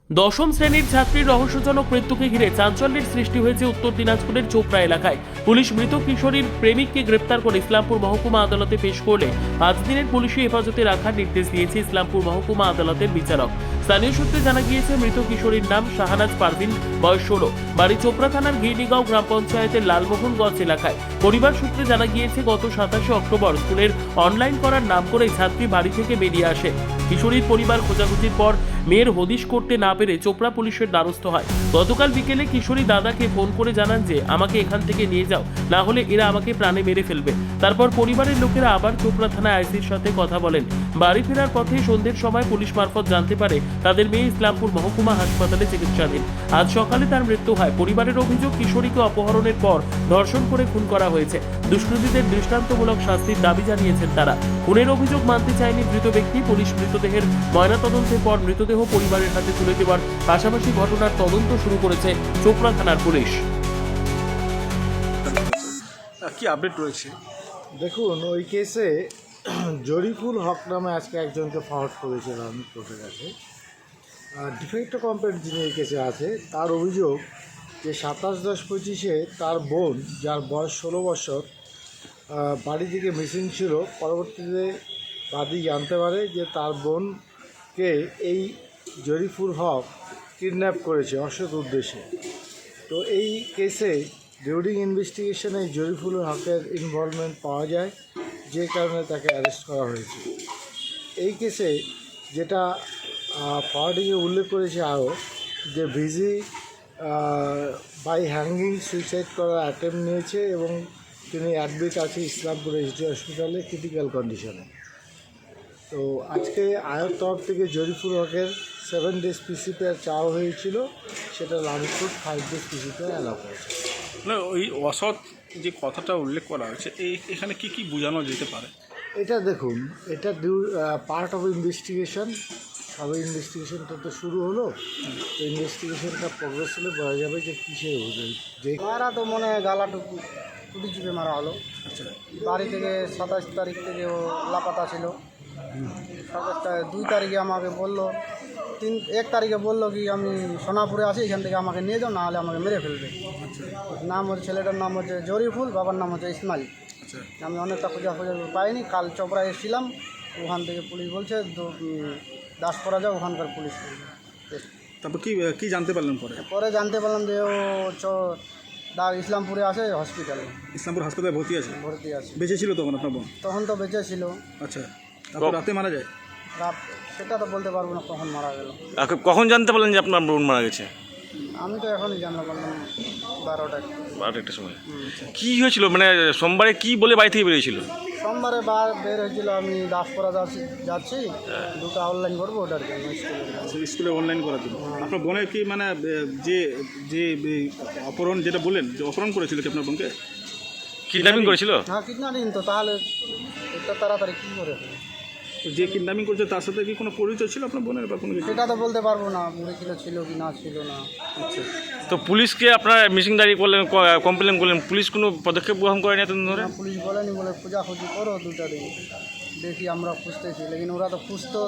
দশম শ্রেণীর ছাত্রীর রহস্যজনক মৃত্যুকে ঘিরে চাঞ্চল্যের সৃষ্টি হয়েছে উত্তর দিনাজপুরের চোপড়া এলাকায়। পুলিশ মৃত কিশোরীর প্রেমিককে গ্রেপ্তার করে ইসলামপুর মহকুমা আদালতে পেশ করলে 5 দিনের পুলিশি হেফাজতে রাখার নির্দেশ দিয়েছে ইসলামপুর মহকুমা আদালতের বিচারক। স্থানীয় সূত্রে জানা গিয়েছে, মৃত কিশোরীর নাম শাহানাজ পারভিন, বয়স 16, বাড়ি চোপড়া থানার গিরনিগাঁও গ্রাম পঞ্চায়েতের লালমোহনগঞ্জ এলাকায়। পরিবার সূত্রে জানা গিয়েছে, গত 27 অক্টোবর স্কুলের অনলাইন করার নাম করে ছাত্রী বাড়ি থেকে বেরিয়ে আসে। কিশোরীর পরিবার খোঁজাখুঁজির পর মেয়ের হদিশ করতে না পেরে চোপড়া পুলিশের দ্বারস্থ হয়। গতকাল বিকেলে কিশোরী দাদাকে ফোন করে জানান যে আমাকে এখান থেকে নিয়ে যাও, না হলে এরা আমাকে প্রাণে মেরে ফেলবে। তারপর পরিবারের লোকেরা আবার চোপড়া থানা আইসির সাথে কথা বলেন। বাড়ি ফেরার পথে সন্ধ্যের সময় পুলিশ মারফত জানতে পারে তাদের মেয়ে ইসলামপুর মহকুমা হাসপাতালে চিকিৎসাধীন। আজ সকালে তার মৃত্যু হয়। পরিবারের অভিযোগ, কিশোরীকে অপহরণের পর ধর্ষণ করে খুন করা হয়েছে। দুষ্কৃতীদের দৃষ্টান্তমূলক শাস্তির দাবি জানিয়েছেন তারা। খুনের অভিযোগ মানতে চায়নি মৃত ব্যক্তি। পুলিশ মৃতদেহের ময়নাতদন্তের পর মৃতদেহ পরিবারের হাতে তুলে দেওয়ার পাশাপাশি ঘটনার তদন্ত শুরু করেছে চোপড়া থানার পুলিশ। কি আপডেট রয়েছে? দেখুন, ওই কেসে জরিফুল হক নামে আজকে একজনকে ফরওয়ার্ড করেছিলাম কোর্টের কাছে। ডিফেক্ট কমপ্লেন্ট যিনি এই কেসে আছে, তার অভিযোগ যে 27/10/25 তার বোন, যার বয়স 16 বছর, বাড়ি থেকে মিসিং ছিল। পরবর্তীতে বাদী জানতে পারে যে তার বোনকে এই জরিফুল হক কিডন্যাপ করেছে অসৎ উদ্দেশ্যে। তো এই কেসে ডিউরিং ইনভেস্টিগেশনে জরিফুল হকের ইনভলভমেন্ট পাওয়া যায়, যে কারণে তাকে অ্যারেস্ট করা হয়েছে। এই কেসে যেটা ফরওয়ার্ডিংয়ে উল্লেখ করেছে আরও, যে ভিজি বাই হ্যাঙ্গিং সুইসাইড করার অ্যাটেম্প নিয়েছে এবং তিনি অ্যাডমিট আছে ইসলামপুর এইচডি হসপিটালে ক্রিটিক্যাল কন্ডিশনে। তো আজকে আয়ের তরফ থেকে জরিফুল হকের 7 days পিসিপিআর চাওয়া হয়েছিল, সেটা লালপুর 5 days পিসিপিআর অ্যালাউ করেছে। না, ওই অসৎ যে কথাটা উল্লেখ করা হয়েছে, এখানে কি কি বোঝানো যেতে পারে? এটা দেখুন, এটা পার্ট অফ ইনভেস্টিগেশন। সবে ইনভেস্টিগেশনটা তো শুরু হলো, তো ইনভেস্টিগেশনটা প্রোগ্রেস হলে বোঝা যাবে যে কিসের অভিযোগ। যে মারা তো মনে হয় গালাটুকু টুটি চুপে মারা হলো। আচ্ছা, বাড়ি থেকে 27 তারিখ থেকে ও লাপাতা ছিল। 2 তারিখে আমাকে বললো, 1 তারিখে বললো কি আমি সোনাপুরে আছি, এখান থেকে আমাকে নিয়ে যাও, না হলে আমাকে মেরে ফেলবে। নাম হচ্ছে, ছেলেটার নাম হচ্ছে জরিফুল, বাবার নাম হচ্ছে ইসমাইল। আচ্ছা। আমি অনেকটা খোঁজা পাইনি। কাল চোপড়া এসেছিলাম, ওখান থেকে পুলিশ বলছে দাসপড়া যাও, ওখানকার পুলিশ। তারপর কি জানতে পারলেন পরে? পরে জানতে পারলাম যে ও ইসলামপুরে আছে হসপিটালে, ইসলামপুর হাসপাতালে ভর্তি আছে। ভর্তি আছে। বেঁচে ছিল তখন আপনার বোন? তখন তো বেঁচে ছিল। আচ্ছা, তারপর রাতে মারা যায়? রাত সেটা তো বলতে পারবো না কখন মারা গেল। কখন জানতে পারলেন যে আপনার বোন মারা গেছে? আমি তো এখনই জানতে পারলাম 12টার সময়। কি হয়েছিল, মানে সোমবারে কি বলে বাড়ি থেকে বেরিয়েছিল? সোমবারে বের হয়েছিল, আমি দাসপড়া যাচ্ছি, 2টা অনলাইন করবো ওটার জন্য স্কুলে অনলাইন করার জন্য। আপনার বোনের কি মানে যে যে অপহরণ, যেটা বললেন যে অপহরণ করেছিল কি আপনার বোনকে? কিডন্যাপিং করেছিল? হ্যাঁ, কিডন্যাপিং। তো তাহলে এটা তাড়াতাড়ি কী করে? যে কিডন্যাপিং করেছে তার সাথে কি কোনো পরিচয় ছিল আপনার বোনের বা কোনো কিছু? সেটা তো বলতে পারবো না, ছিল কি না ছিল না। আচ্ছা, তো পুলিশকে আপনার মিসিং ডায়েরি করলেন, কমপ্লেন করলেন, পুলিশ কোনো পদক্ষেপ গ্রহণ করেনি এতদিন ধরে? পুলিশ বলেনি, বলে খোঁজাখুঁজি করো 2টা দিন, দেখি আমরা খুঁজতেছি, লেকিন ওরা তো খুঁজতো।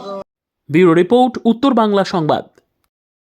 ব্যুরো রিপোর্ট, উত্তর বাংলা সংবাদ।